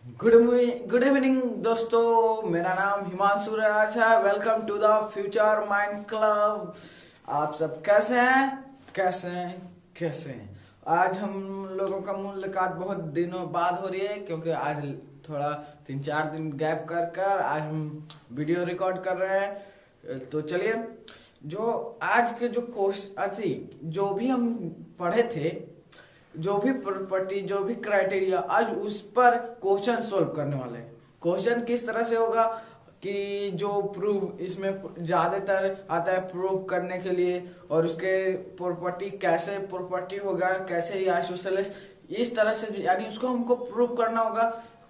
Good evening दोस्तों, मेरा नाम हिमांशु राज है। Welcome to the future mind club. आप सब कैसे हैं? आज हम लोगों का मुलाकात बहुत दिनों बाद हो रही है, क्योंकि आज थोड़ा 3-4 दिन गैप कर आज हम वीडियो रिकॉर्ड कर रहे हैं। तो चलिए, जो आज के जो कोर्स जो भी हम पढ़े थे, जो भी प्रॉपर्टी, जो भी क्राइटेरिया, आज उस पर क्वेश्चन सोल्व करने वाले हैं। क्वेश्चन किस तरह से होगा कि जो प्रूव इसमें ज्यादातर आता है प्रूव करने के लिए, और उसके प्रॉपर्टी कैसे प्रॉपर्टी होगा, कैसे ये आइसोसेलेस, इस तरह से, यानी उसको हमको प्रूव करना होगा।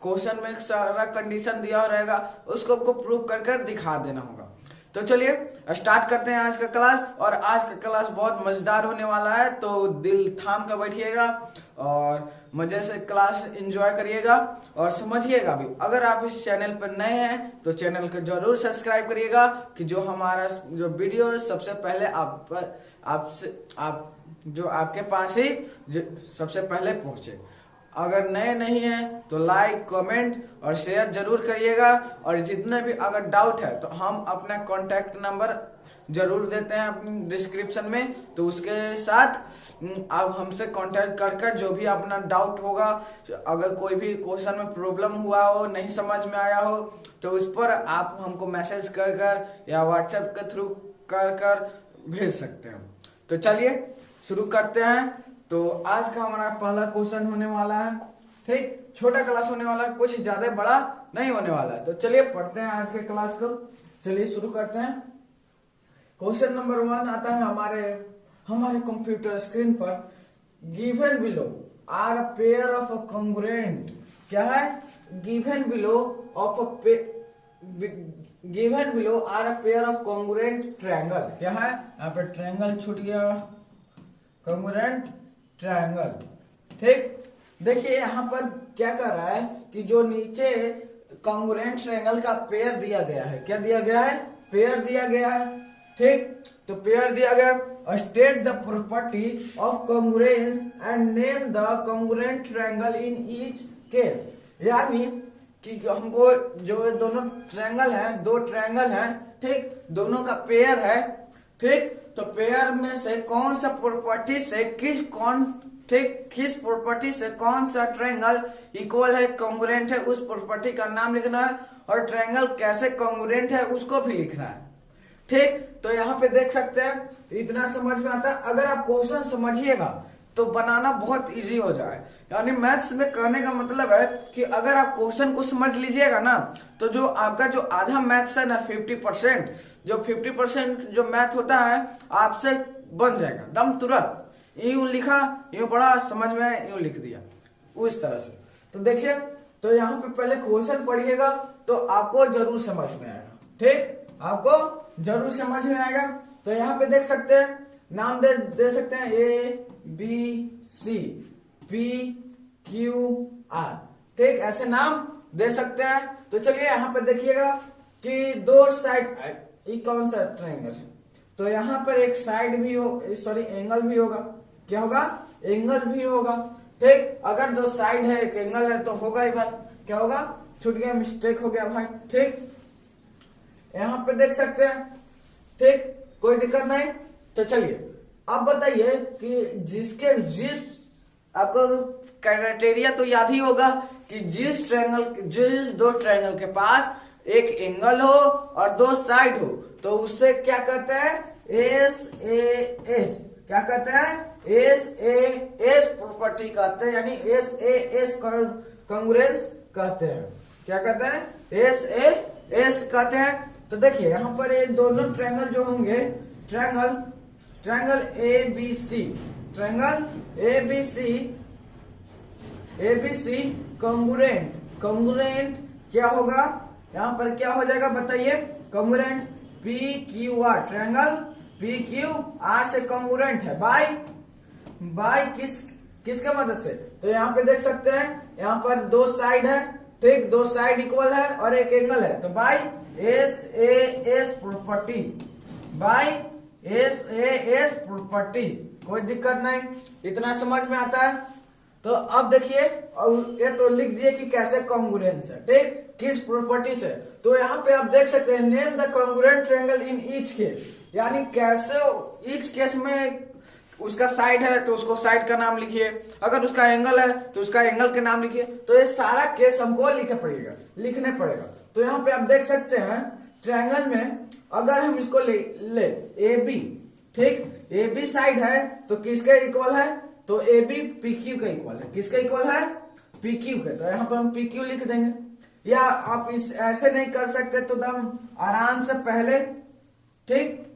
क्वेश्चन में एक सारा कंडीशन दिया हुआ रहेगा, उसको हमको प्रूव कर दिखा देना होगा। तो चलिए स्टार्ट करते हैं आज का क्लास। और आज का क्लास बहुत मजेदार होने वाला है, तो दिल थाम कर बैठिएगा और मजे से क्लास एंजॉय करिएगा और समझिएगा भी। अगर आप इस चैनल पर नए हैं तो चैनल को जरूर सब्सक्राइब करिएगा, कि जो हमारा जो वीडियो है सबसे पहले आपके पास ही सबसे पहले पहुंचे। अगर नए नहीं हैं तो लाइक, कमेंट और शेयर जरूर करिएगा। और जितने भी अगर डाउट है तो हम अपना कॉन्टैक्ट नंबर जरूर देते हैं अपनी डिस्क्रिप्शन में, तो उसके साथ आप हमसे कांटेक्ट कर जो भी अपना डाउट होगा, अगर कोई भी क्वेश्चन में प्रॉब्लम हुआ हो, नहीं समझ में आया हो, तो उस पर आप हमको मैसेज कर या व्हाट्सएप के थ्रू कर भेज सकते हैं। तो चलिए शुरू करते हैं। तो आज का हमारा पहला क्वेश्चन होने वाला है, ठीक, छोटा क्लास होने वाला है, कुछ ज्यादा बड़ा नहीं होने वाला है। तो चलिए पढ़ते हैं आज के क्लास को। चलिए शुरू करते हैं। क्वेश्चन नंबर 1 आता है हमारे कंप्यूटर स्क्रीन पर। Given below are a pair of a congruent. क्या है? Given below are a pair of congruent triangle. क्या है? यहाँ पे ट्रायंगल छूट गया, कॉन्ग्रुएंट ट्रायंगल। ठीक, देखिए यहाँ पर क्या कर रहा है कि जो नीचे कॉन्ग्रुएंट ट्रायंगल का पेयर दिया गया है। क्या दिया गया है? पेयर दिया गया है। ठीक, तो पेयर दिया गया। State the property of congruence and name the congruent triangle in each case. यानी कि हमको जो दोनों ट्रायंगल हैं, 2 ट्रायंगल हैं, ठीक, दोनों का पेयर है। ठीक, तो पेयर में से कौन सा प्रॉपर्टी से किस प्रॉपर्टी से कौन सा ट्रायंगल इक्वल है, कॉन्ग्रुएंट है, उस प्रॉपर्टी का नाम लिखना है। और ट्रायंगल कैसे कॉन्ग्रुएंट है उसको भी लिखना है। ठीक, तो यहाँ पे देख सकते हैं, इतना समझ में आता है। अगर आप क्वेश्चन समझिएगा तो बनाना बहुत इजी हो जाए। यानी मैथ्स में कहने का मतलब है कि अगर आप क्वेश्चन को समझ लीजिएगा ना, तो जो आपका जो आधा मैथ्स है ना, 50% जो मैथ होता है आपसे बन जाएगा दम तुरंत। यूं लिखा, यूं पढ़ा, समझ में आया, यूं लिख दिया, उस तरह से। तो देखिए, तो यहाँ पे पहले क्वेश्चन पढ़िएगा तो आपको जरूर समझ में आएगा। ठीक, आपको जरूर समझ में आएगा। तो यहाँ पे देख सकते हैं, नाम दे सकते हैं ABC, PQR। ठीक, ऐसे नाम दे सकते हैं। तो चलिए यहाँ पे देखिएगा कि 2 साइड, ये कौन सा ट्रायंगल है, तो यहाँ पर एक साइड भी एंगल भी होगा। क्या होगा? एंगल भी होगा। ठीक, अगर 2 साइड है, एक एंगल है, तो होगा ही भाई। क्या होगा? छूट गया, मिस्टेक हो गया भाई। ठीक, यहाँ पे देख सकते हैं। ठीक, कोई दिक्कत नहीं। तो चलिए अब बताइए कि जिस आपको क्राइटेरिया तो याद ही होगा कि जिस 2 ट्रायंगल के पास एक एंगल हो और 2 साइड हो, तो उससे क्या कहते हैं? SAS। क्या कहते हैं? SAS प्रॉपर्टी कहते हैं, यानी SAS कॉन्ग्रुएंस कहते हैं। क्या कहते हैं? SAS कहते हैं। तो देखिए यहाँ पर ये दोनों ट्रायंगल जो होंगे, ट्रायंगल ABC कॉन्ग्रुएंट क्या होगा? यहाँ पर क्या हो जाएगा बताइए? कॉन्ग्रुएंट PQR, ट्रायंगल PQR से कॉन्ग्रुएंट है बाय किसके मदद से? तो यहाँ पे देख सकते हैं, यहाँ पर 2 साइड है। ठीक, 2 साइड इक्वल है और एक एंगल है, तो बाय SAS प्रॉपर्टी, कोई दिक्कत नहीं, इतना समझ में आता है। तो अब देखिए, ये तो लिख दिए कि कैसे कॉन्ग्रुएंस है, ठीक, किस प्रॉपर्टी से। तो यहाँ पे आप देख सकते हैं, name the congruent triangle in each case, यानी कैसे ईच केस में उसका साइड है तो उसको साइड का नाम लिखिए, अगर उसका एंगल है तो उसका एंगल के नाम लिखिए। तो ये सारा केस हमको लिखने पड़ेगा। तो यहाँ पे आप देख सकते हैं ट्रायंगल में अगर हम इसको ले ए बी, ठीक, ए बी साइड है तो किसके इक्वल है, तो ए बी पी क्यू का इक्वल है, किसके इक्वल है, पी क्यू के। तो यहाँ पे हम पी क्यू लिख देंगे, या आप इस ऐसे नहीं कर सकते तो दम आराम से पहले, ठीक,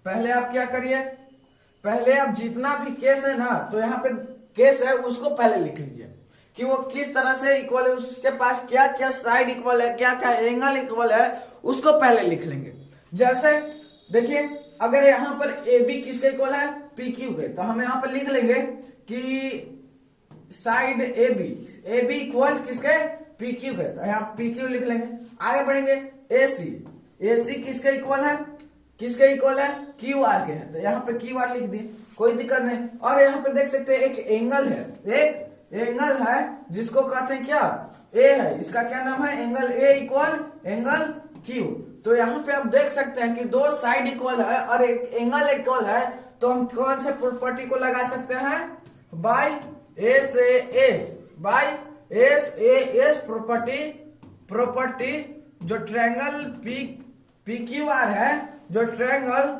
पहले आप क्या करिए, पहले आप जितना भी केस है ना, तो यहाँ पे केस है उसको पहले लिख लीजिए कि वो किस तरह से इक्वल है, उसके पास क्या क्या साइड इक्वल है, क्या क्या एंगल इक्वल है, उसको पहले लिख लेंगे। जैसे देखिए, अगर यहाँ पर ए बी किसके इक्वल है, पी क्यू के, तो हम यहाँ पर लिख लेंगे कि साइड ए बी इक्वल किसके, पी क्यू के, तो यहाँ पी क्यू लिख लेंगे। आगे बढ़ेंगे, ए सी किसके इक्वल है, किसके इक्वल है, क्यू आर के है, तो यहाँ पे क्यू आर लिख दिए, कोई दिक्कत नहीं। और यहाँ पे देख सकते हैं एक एंगल है, एक एंगल है जिसको कहते हैं क्या, ए है, इसका क्या नाम है, angle A equal angle Q. तो यहाँ पे आप देख सकते हैं कि दो साइड इक्वल है और एक एंगल इक्वल है, तो हम कौन से प्रॉपर्टी को लगा सकते हैं, by S A S property जो ट्रायंगल पी क्यू आर है, जो ट्रायंगल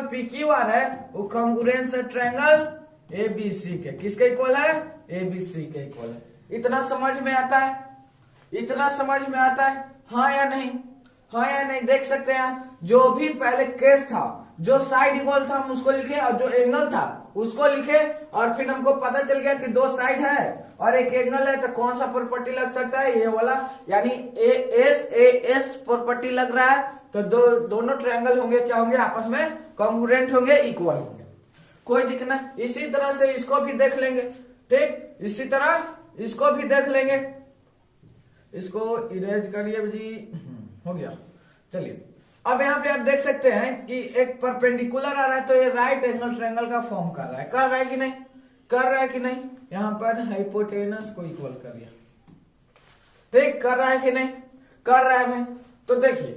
पी क्यू आर है वो कॉन्ग्रुएंस है ट्रायंगल एबीसी के, किसके इक्वल है, एबीसी के इक्वल है। इतना समझ में आता है, इतना समझ में आता है, हाँ या नहीं, हाँ या नहीं। देख सकते हैं जो भी पहले केस था, जो साइड इक्वल था हम उसको लिखे और जो एंगल था उसको लिखे, और फिर हमको पता चल गया कि दो साइड है और एक एंगल है, तो कौन सा प्रॉपर्टी लग सकता है, ये वाला, यानी एस प्रॉपर्टी लग रहा है। तो दोनों ट्रायंगल होंगे, क्या होंगे, आपस में कॉन्ग्रुएंट होंगे, इक्वल होंगे, कोई दिक्कत नहीं। इसी तरह से इसको भी देख लेंगे, ठीक, इसी तरह इसको भी देख लेंगे। इसको इरेज करिए जी, हो गया। चलिए अब यहाँ पे आप देख सकते हैं कि एक परपेंडिकुलर आ रहा है, तो ये राइट एंगल ट्रायंगल का फॉर्म कर रहा है कि नहीं, कर रहा है कि नहीं, यहाँ पर हाइपोटेनस को इक्वल कर दिया, ठीक, कर रहा है कि नहीं, कर रहा है भाई। तो देखिए,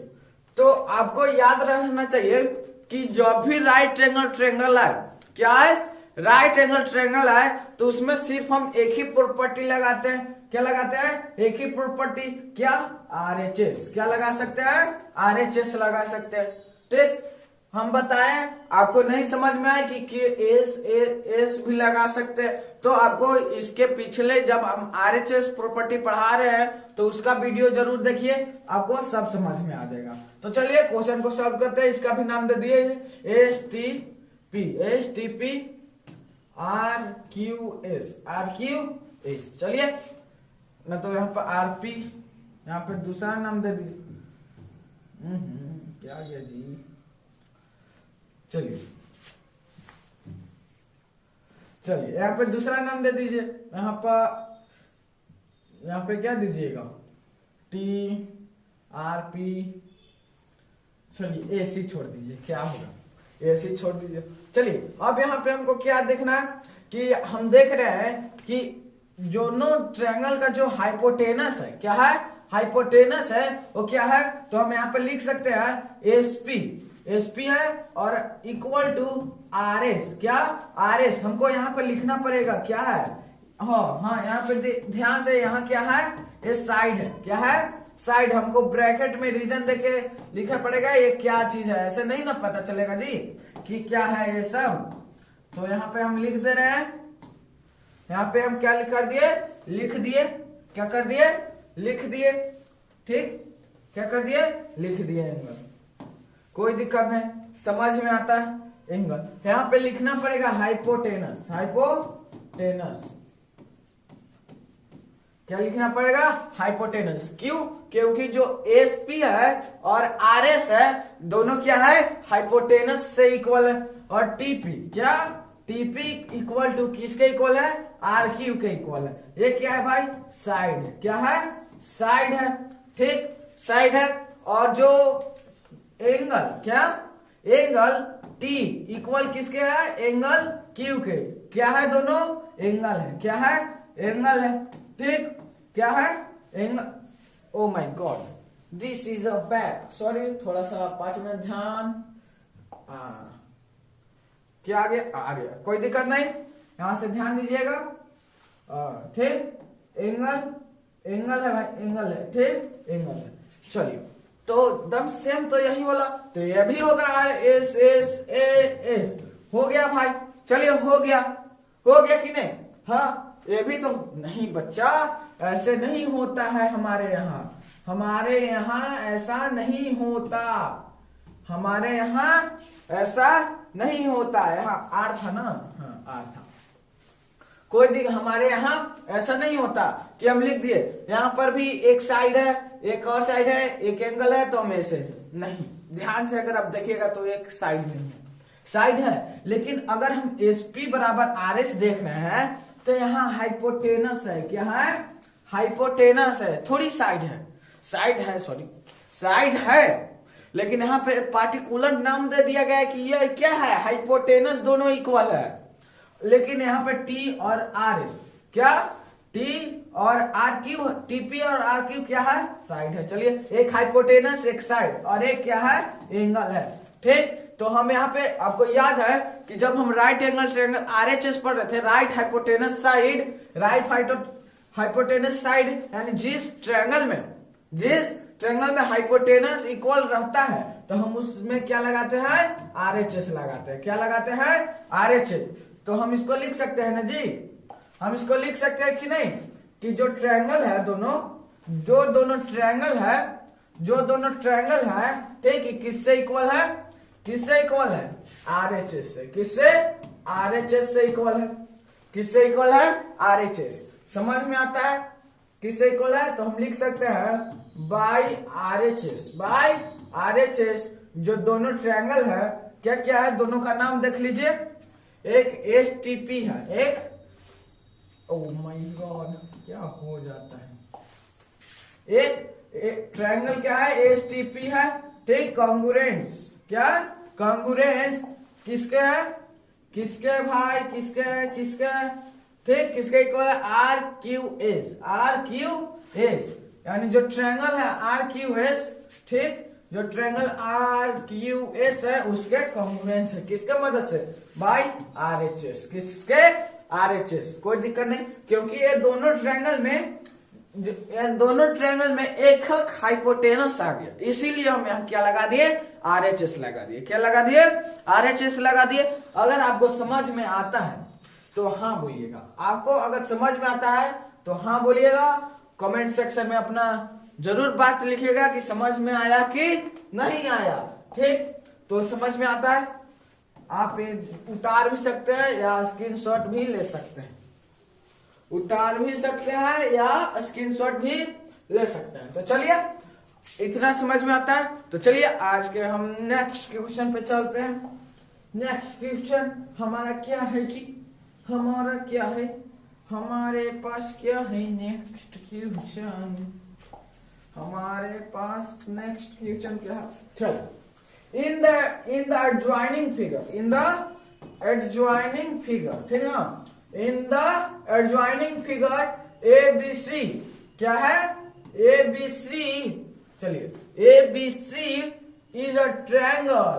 तो आपको याद रखना चाहिए कि जब भी राइट एंगल ट्रायंगल आए, क्या है, राइट एंगल ट्रायंगल आए, तो उसमें सिर्फ हम एक ही प्रॉपर्टी लगाते हैं, क्या लगाते हैं, एक ही प्रॉपर्टी, क्या, आरएचएस, क्या लगा सकते हैं, आरएचएस लगा सकते हैं, ठीक। हम बताएं, आपको नहीं समझ में आए कि एस भी लगा सकते हैं, तो आपको इसके पिछले जब हम आरएचएस प्रॉपर्टी पढ़ा रहे हैं तो उसका वीडियो जरूर देखिए, आपको सब समझ में आ जाएगा। तो चलिए क्वेश्चन को सॉल्व करते हैं। इसका भी नाम दे दिए S T P R Q S. चलिए, मैं तो यहाँ पर आरपी, यहाँ पे दूसरा नाम दे दिए, क्या गया जी। चलिए यहाँ पे दूसरा नाम दे दीजिए, यहाँ पे क्या दीजिएगा, टी आर पी, चलिए एसी छोड़ दीजिए, क्या होगा, एसी छोड़ दीजिए। चलिए अब यहाँ पे हमको क्या देखना है कि हम देख रहे हैं कि दोनों ट्रायंगल का जो हाइपोटेनस है, क्या है, हाइपोटेनस है, वो क्या है, तो हम यहाँ पे लिख सकते हैं एसपी है और इक्वल टू आर एस, क्या, आर एस हमको यहाँ पे लिखना पड़ेगा, क्या है, हाँ यहाँ पे ध्यान से, यहाँ क्या है, ये साइड है, क्या है, साइड। हमको ब्रैकेट में रीजन देके लिखना पड़ेगा ये क्या चीज है, ऐसे नहीं ना पता चलेगा जी कि क्या है ये सब। तो यहाँ पे हम लिख दे रहे हैं, यहाँ पे हम क्या लिख दिए, क्या कर दिए, लिख दिए, ठीक, क्या कर दिए, लिख दिए एंगल, कोई दिक्कत नहीं, समझ में आता है एंगल। यहाँ पे लिखना पड़ेगा हाइपोटेनस, क्या लिखना पड़ेगा, हाइपोटेनस। क्यों, क्योंकि जो एसपी है और आरएस है दोनों क्या है, हाइपोटेनस से इक्वल है, और टीपी, क्या, टीपी इक्वल टू किसके इक्वल है, आर क्यू के इक्वल है। ये क्या है भाई, साइड, क्या है, साइड है, ठीक, साइड है। और जो एंगल, क्या, एंगल टी इक्वल किसके है, एंगल क्यू के। क्या है, दोनों एंगल है। क्या है, एंगल है। ठीक, क्या है, angle. Oh my God, this is a back, sorry, थोड़ा सा 5 मिनट ध्यान। क्या आ गया, कोई दिक्कत नहीं, यहां से ध्यान दीजिएगा। ठीक, एंगल है भाई, एंगल है। ठीक, एंगल है। चलिए, तो दम सेम तो यही वाला, तो ये भी होगा एस एस ए एस। हो गया भाई, चलिए, हो गया कि नहीं। हाँ, ये भी तो नहीं बच्चा, ऐसे नहीं होता है हमारे यहाँ ऐसा नहीं होता, हमारे यहाँ ऐसा नहीं होता है। यहाँ आर था ना, हाँ आर था, कोई दिक्कत, हमारे यहाँ ऐसा नहीं होता कि हम लिख दिए यहाँ पर भी एक साइड है, एक और साइड है, एक एंगल है, तो हम ऐसे नहीं। ध्यान से अगर आप देखिएगा तो एक साइड नहीं है, साइड है, लेकिन अगर हम एसपी बराबर आर एस देख रहे हैं तो यहाँ हाइपोटेनस है। क्या है, हाइपोटेनस है, थोड़ी साइड है, साइड है, लेकिन यहाँ पे पार्टिकुलर नाम दे दिया गया है कि ये क्या है, हाइपोटेनस, दोनों इक्वल है। लेकिन यहाँ पे टी और आर एस, क्या, टी और आर क्यू, टीपी और आर क्यू क्या है, साइड है। चलिए, एक हाइपोटेनस, एक साइड, और एक क्या है, एंगल है। ठीक, तो हम यहाँ पे, आपको याद है कि जब हम राइट एंगल ट्रायंगल आरएचएस पढ़ रहे थे, राइट हाइपोटेनस साइड, यानी जिस ट्रायंगल में हाइपोटेनस इक्वल रहता है तो हम उसमें क्या लगाते हैं, आरएचएस लगाते हैं। क्या लगाते हैं, आरएचएस। तो हम इसको लिख सकते हैं ना जी, हम इसको लिख सकते हैं कि नहीं, कि जो ट्रायंगल है जो दोनों ट्रायंगल है, ठीक है, किससे इक्वल है, आरएचएस से। किससे, आरएचएस से इक्वल है। किससे इक्वल है, आरएचएस। समझ में आता है किससे इक्वल है, तो हम लिख सकते हैं बाई आरएचएस। जो दोनों ट्रायंगल है, क्या क्या है, दोनों का नाम देख लीजिए, एक एस टीपी है, एक, ओ माय गॉड, क्या हो जाता है, एक ट्रायंगल क्या है, एस टीपी है। ठीक, कॉन्ग्रुएंस, क्या, कॉन्ग्रुएंस किसके है, किसके, ठीक, किसके इक्वल है, आर क्यू एस, यानी जो ट्रायंगल है आर क्यू एस, ठीक, जो ट्रायंगल आर क्यू एस है उसके कॉन्ग्रुएंस है, किसके मदद से, बाय आरएचएस। किसके, आरएचएस। कोई दिक्कत नहीं, क्योंकि ये दोनों ट्रायंगल में एक हाइपोटेनस आ गया, इसीलिए हम यहाँ क्या लगा दिए, आरएचएस लगा दिए। क्या लगा दिए, आरएचएस लगा दिए। अगर आपको समझ में आता है तो हाँ बोलिएगा, आपको अगर समझ में आता है तो हाँ बोलिएगा, कमेंट सेक्शन में अपना जरूर बात लिखिएगा कि समझ में आया कि नहीं आया। ठीक, तो समझ में आता है, आप उतार भी सकते हैं या स्क्रीनशॉट भी ले सकते हैं, उतार भी सकते हैं या स्क्रीनशॉट भी ले सकते हैं। तो चलिए, इतना समझ में आता है तो चलिए आज के हम नेक्स्ट क्वेश्चन पे चलते हैं। नेक्स्ट क्वेश्चन हमारा क्या है कि, हमारे पास क्या है, नेक्स्ट क्वेश्चन हमारे पास नेक्स्ट क्वेश्चन क्या है, चलो, इन द एडजॉइनिंग फिगर, ठीक है ना, in the adjoining figure ABC, क्या है, ABC, चलिए, ABC इज अ ट्रायंगल,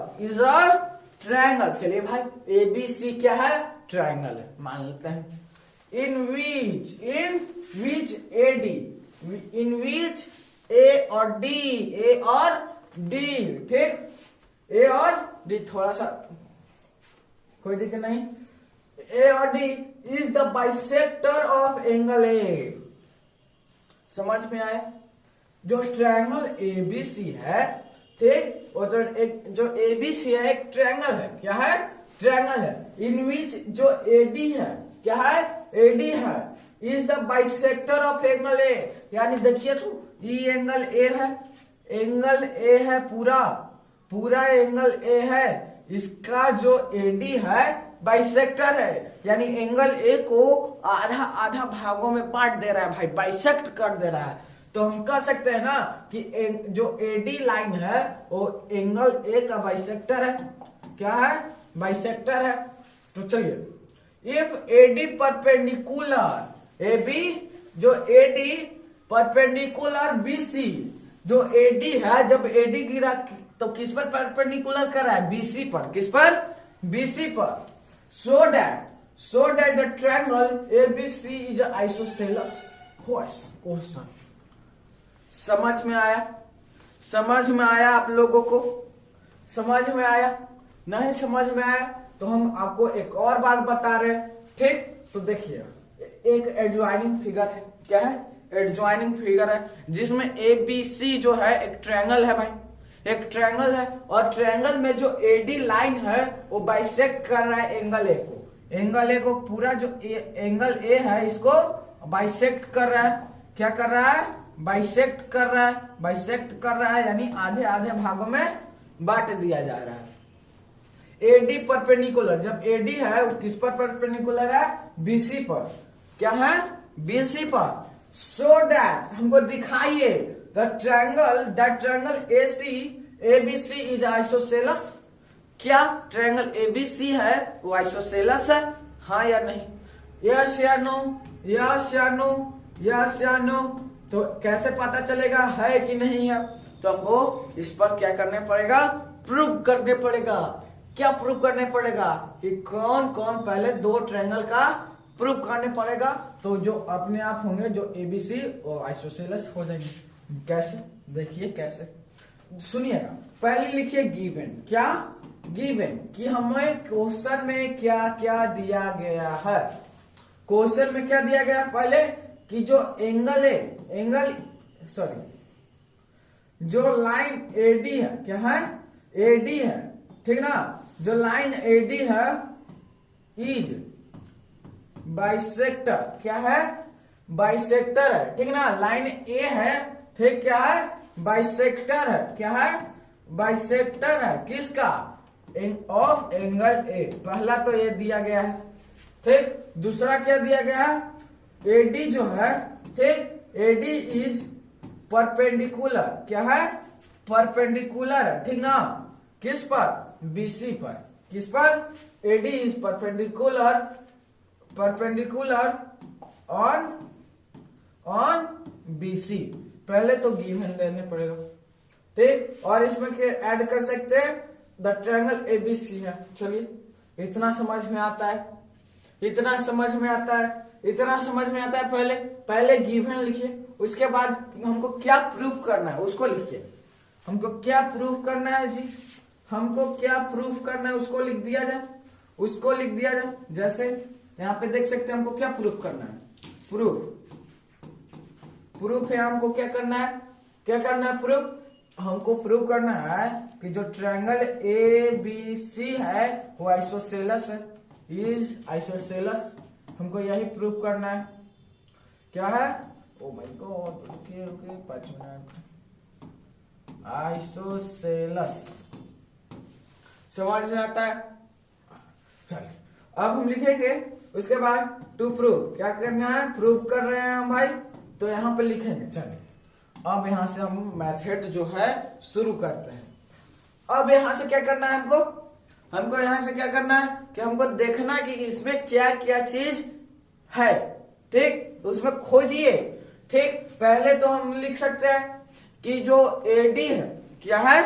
चलिए भाई, ABC क्या है, ट्रायंगल है, मान लेते हैं। इन विच A और D, ठीक, A और D, थोड़ा सा कोई दिक्कत नहीं, A और D is the bisector of angle A। समझ में आए, जो ट्रायंगल ABC है, ठीक, और जो ABC है एक ट्रायंगल है, क्या है, ट्रायंगल है। इन विच जो AD है, क्या है, AD है, is the bisector of angle A, यानी देखिए तो ये एंगल A है, पूरा एंगल A है, इसका जो AD है बाइसेक्टर है, यानी एंगल A को आधा भागों में बांट दे रहा है भाई, बाइसेक्ट कर दे रहा है। तो हम कह सकते हैं ना कि जो AD लाइन है वो एंगल A का बाइसेक्टर है। क्या है, बाइसेक्टर है। तो चलिए, if AD perpendicular, A B जो एडी परपेंडिकुलर बीसी, जो एडी है जब एडी गिरा तो किस पर परपेंडिकुलर कर रहा है, बीसी पर। किस पर, बीसी पर। So that the triangle ABC is isosceles. Question समझ में आया? समझ में आया आप लोगों को? समझ में आया? नहीं समझ में आया तो हम आपको एक और बात बता रहे हैं, ठीक। तो देखिए, एक एडजॉइनिंग फिगर है। क्या है, एडजॉइनिंग फिगर है, जिसमें एबीसी जो है एक ट्रायंगल है भाई, एक ट्रायंगल है। और ट्रायंगल में जो एडी लाइन है वो बाइसेक्ट कर रहा है एंगल ए को। एंगल ए को पूरा जो एंगल ए है इसको बाइसेक्ट कर रहा है। क्या कर रहा है, बाइसेक्ट कर रहा है। बाइसेक्ट कर रहा है यानी आधे आधे भागों में बांट दिया जा रहा है। एडी परपेंडिकुलर, जब एडी है वो किस पर परपेंडिकुलर है, बीसी पर। क्या है, बीसी पर। सो दैट, हमको दिखाइए the triangle AC ABC is isosceles. क्या ट्रायंगल एबीसी है वो आइसोसेलेस है, हाँ या नहीं? यस या नो, यस या नो, यस या नो। तो कैसे पता चलेगा है कि नहीं है? तो हमको इस पर क्या करने पड़ेगा, प्रूव करने पड़ेगा। क्या प्रूव करने पड़ेगा कि कौन कौन, पहले दो ट्रायंगल का प्रूव करने पड़ेगा। तो जो अपने आप होंगे जो एबीसी और आइसोसेलेस हो जाएंगे। कैसे, देखिए कैसे, सुनिएगा। पहले लिखिए गिवन। क्या, गिवन कि हमें क्वेश्चन में क्या क्या दिया गया है। क्वेश्चन में क्या दिया गया, पहले कि जो एंगल है, जो लाइन एडी है, क्या है, एडी है, ठीक ना। जो लाइन एडी है इज बाइसेक्टर। क्या है, बाइसेक्टर है, ठीक ना। लाइन ए है, ठीक, क्या है, बाइसेक्टर है। क्या है, बाइसेक्टर है। किसका, ऑफ एंगल ए। पहला तो ये दिया गया है, ठीक। दूसरा क्या दिया गया है, एडी जो है, ठीक, एडी इज परपेंडिकुलर। क्या है, परपेंडिकुलर है, ठीक ना। किस पर, बीसी पर। किस पर, AD is perpendicular on BC. पहले तो गिवन देने पड़ेगा, ठीक। और इसमें क्या ऐड कर सकते हैं, द ट्रायंगल एबीसी है। चलिए, इतना समझ में आता है, इतना समझ में आता है, इतना समझ में आता है। पहले गिवन लिखिए, उसके बाद हमको क्या प्रूफ करना है उसको लिखिए। हमको क्या प्रूफ करना है जी, हमको क्या प्रूफ करना है उसको लिख दिया जाए, उसको लिख दिया जाए। जैसे यहाँ पे देख सकते हैं हमको क्या प्रूफ करना है, प्रूफ है। हमको क्या करना है, क्या करना है, प्रूफ। हमको प्रूव करना है कि जो ट्रायंगल ए बी सी है वो आइसोसेलेस है, इज आइसोसेलेस। हमको यही प्रूव करना है। क्या है, ओ माय गॉड, रुकिए 5 मिनट। आइसोसेलेस समझ में आता है। चलिए, अब हम लिखेंगे उसके बाद टू प्रूव। क्या करना है, प्रूव कर रहे हैं हम भाई, तो यहाँ पे लिखेंगे। चलिए, अब यहां से हम मेथड जो है शुरू करते हैं। अब यहां से क्या करना है, हमको यहां से क्या करना है कि हमको देखना है कि इसमें क्या क्या चीज है, ठीक। उसमें खोजिए, ठीक। पहले तो हम लिख सकते हैं कि जो एडी है, क्या है,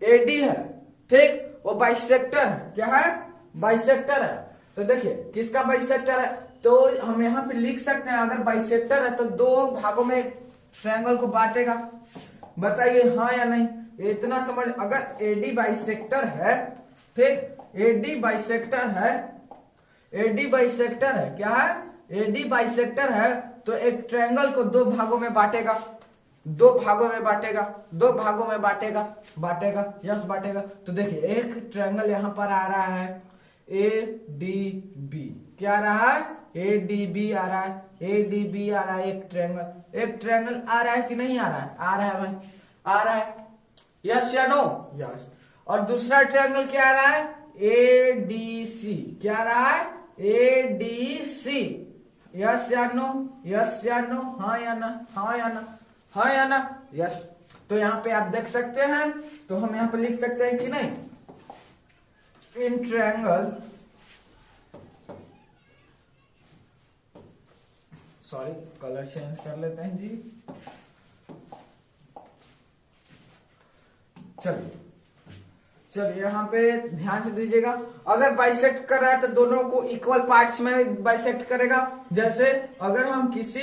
एडी है, ठीक, वो बाइसेक्टर है। क्या है, बाइसेक्टर है। तो देखिए किसका बाइसेक्टर है, तो हम यहाँ पे लिख सकते हैं अगर बाइसेक्टर है तो दो भागों में ट्रायंगल को बांटेगा। बताइए हाँ या नहीं, इतना समझ। अगर एडी बाइसेक्टर है, ठीक, एडी बाइसेक्टर है, एडी बाइसेक्टर है, क्या है, एडी बाइसेक्टर है, तो एक ट्रायंगल को दो भागों में बांटेगा, दो भागों में बांटेगा, दो भागों में बांटेगा, यस बांटेगा। तो देखिए एक ट्रायंगल यहां पर आ रहा है ए डी बी। क्या आ रहा है, ए डी बी आ रहा है, ए डी बी आ रहा है। एक ट्रायंगल आ रहा है कि नहीं आ रहा है, आ रहा है भाई, आ रहा है, यस या नो, यस। और दूसरा ट्रायंगल क्या आ रहा है, ए डी सी। क्या आ रहा है, ए डी सी, यस या नो, यस या नो, हाँ या ना, हाँ या ना, हाँ या ना, यस। तो यहाँ पे आप देख सकते हैं, तो हम यहाँ पे लिख सकते हैं कि नहीं, in triangle, sorry colour change कर लेते हैं जी। चलिए यहाँ पे ध्यान से दीजिएगा, अगर बाइसेक्ट कर रहा है तो दोनों को इक्वल पार्ट्स में बाइसेक्ट करेगा। जैसे अगर हम किसी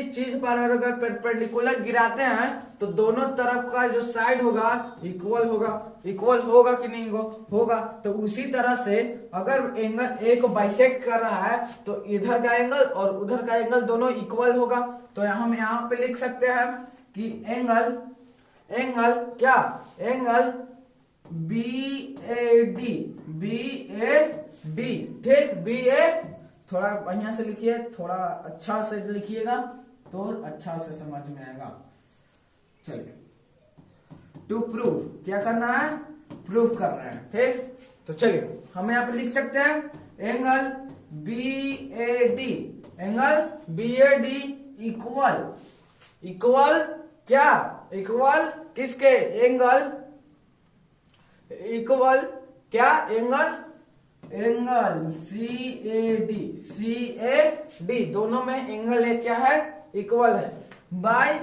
चीज पर अगर परपेंडिकुलर गिराते हैं तो दोनों तरफ का जो साइड होगा इक्वल होगा। इक्वल होगा कि नहीं होगा। तो उसी तरह से अगर एंगल ए को बाइसेक्ट कर रहा है तो इधर का एंगल और उधर का एंगल दोनों इक्वल होगा। तो हम यहाँ पे लिख सकते हैं कि एंगल क्या, एंगल BAD, ठीक, BA, थोड़ा बढ़िया से लिखिए, थोड़ा अच्छा से लिखिएगा तो अच्छा से समझ में आएगा। चलिए, टू प्रूव, क्या करना है, प्रूव कर रहे हैं, ठीक। तो चलिए हम यहाँ पे लिख सकते हैं एंगल BAD इक्वल क्या, इक्वल किसके, एंगल इक्वल क्या, एंगल CAD, दोनों में एंगल है क्या है, इक्वल है, बाय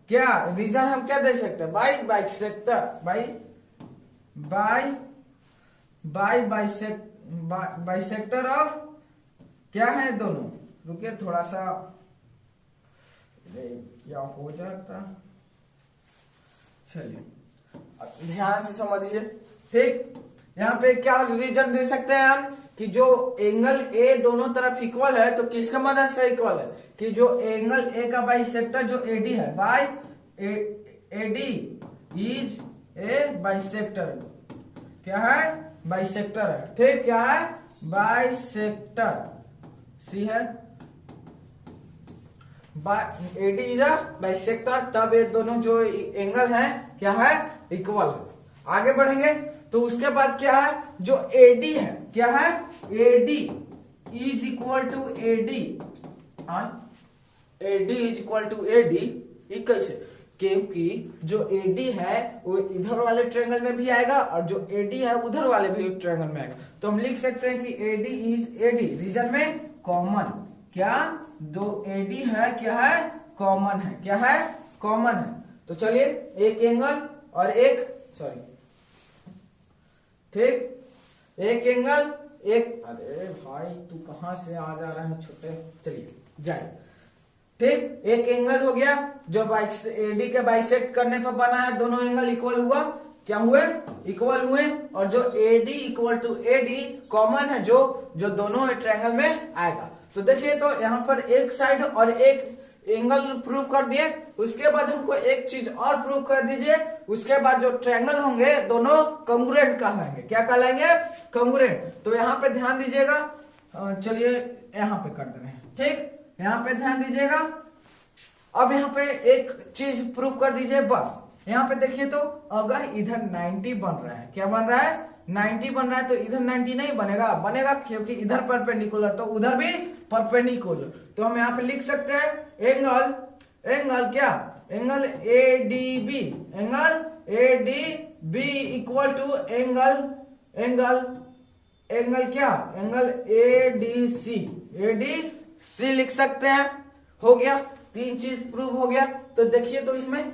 क्या, रीजन हम क्या दे सकते हैं, बाय बाइसेक्टर ऑफ क्या है दोनों। रुकिए थोड़ा सा, क्या हो जाता, चलिए ध्यान से समझिए, ठीक। यहाँ पे क्या रीजन दे सकते हैं हम कि जो एंगल ए दोनों तरफ इक्वल है तो किसका मदद से इक्वल है, कि जो एंगल ए का बाइसेक्टर जो AD है, by AD is a bisector, क्या है, बाइसेक्टर है, ठीक, क्या है, बाइसेक्टर, सी है, AD इज अ बाइसेक्टर, तब ये दोनों जो एंगल है क्या है, इक्वल है। आगे बढ़ेंगे तो उसके बाद क्या है, जो AD है क्या है, AD is equal to AD is equal to AD, ये कैसे, क्योंकि जो AD है वो इधर वाले ट्रायंगल में भी आएगा और जो AD है उधर वाले भी ट्रायंगल में आएगा। तो हम लिख सकते हैं कि AD इज AD, रीजन में कॉमन, क्या, दो AD है क्या है, कॉमन है, क्या है, कॉमन है। तो चलिए एक एंगल और एक, सॉरी, ठीक, एक एंगल एक, अरे भाई तू कहां से आ जा रहा है छोटे, चलिए जाए, ठीक, एक एंगल हो गया जो AD के बाइसेक्ट करने पर बना है, दोनों एंगल इक्वल हुआ, क्या हुए, इक्वल हुए, और जो AD equal to AD common है जो दोनों ट्रायंगल में आएगा। तो देखिए, तो यहाँ पर एक साइड और एक एंगल प्रूव कर दिए, उसके बाद हमको एक चीज और प्रूव कर दीजिए, उसके बाद जो ट्रायंगल होंगे दोनों कॉन्ग्रुएंट कहलाएंगे, क्या कहलाएंगे, कॉन्ग्रुएंट। तो यहाँ पे ध्यान दीजिएगा, चलिए यहाँ पे कर दे रहे हैं, ठीक, यहाँ पे ध्यान दीजिएगा। अब यहाँ पे एक चीज प्रूव कर दीजिए बस। यहाँ पे देखिए, तो अगर इधर 90 बन रहा है, क्या बन रहा है, 90 बन रहा है, तो इधर 90 नहीं बनेगा क्योंकि इधर परपेंडिकुलर तो उधर भी परपेंडिकुलर। तो हम यहाँ पे लिख सकते हैं एंगल क्या, angle ADB equal to angle क्या, एंगल ADC लिख सकते हैं। हो गया, तीन चीज प्रूव हो गया। तो देखिए, तो इसमें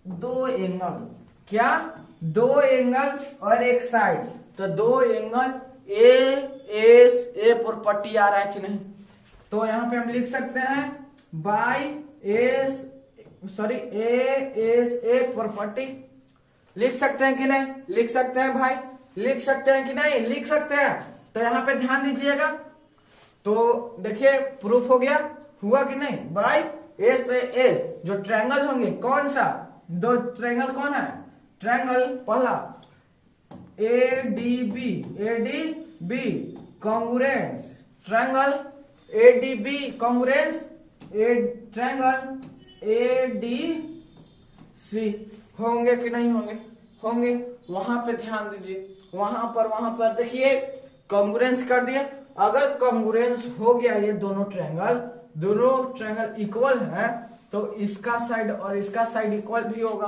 दो एंगल, क्या, दो एंगल और एक साइड, तो दो एंगल ए पर पट्टी आ रहा है कि नहीं। तो यहाँ पे हम लिख सकते हैं ए पर पट्टी, लिख सकते हैं कि नहीं, लिख सकते हैं भाई, लिख सकते हैं कि नहीं, लिख सकते हैं। तो यहाँ पे ध्यान दीजिएगा, तो देखिए प्रूफ हो गया, हुआ कि नहीं, बाय एस से एस जो ट्रायंगल होंगे, कौन सा, दो ट्रायंगल कौन है, ट्रायंगल पहला ADB congruence, triangle ADB congruence, triangle ADC होंगे कि नहीं होंगे। वहां पे ध्यान दीजिए, वहां पर देखिए कॉन्ग्रुएंस कर दिया। अगर कॉन्ग्रुएंस हो गया, ये दोनों ट्रायंगल इक्वल है, तो इसका साइड और इसका साइड इक्वल भी होगा।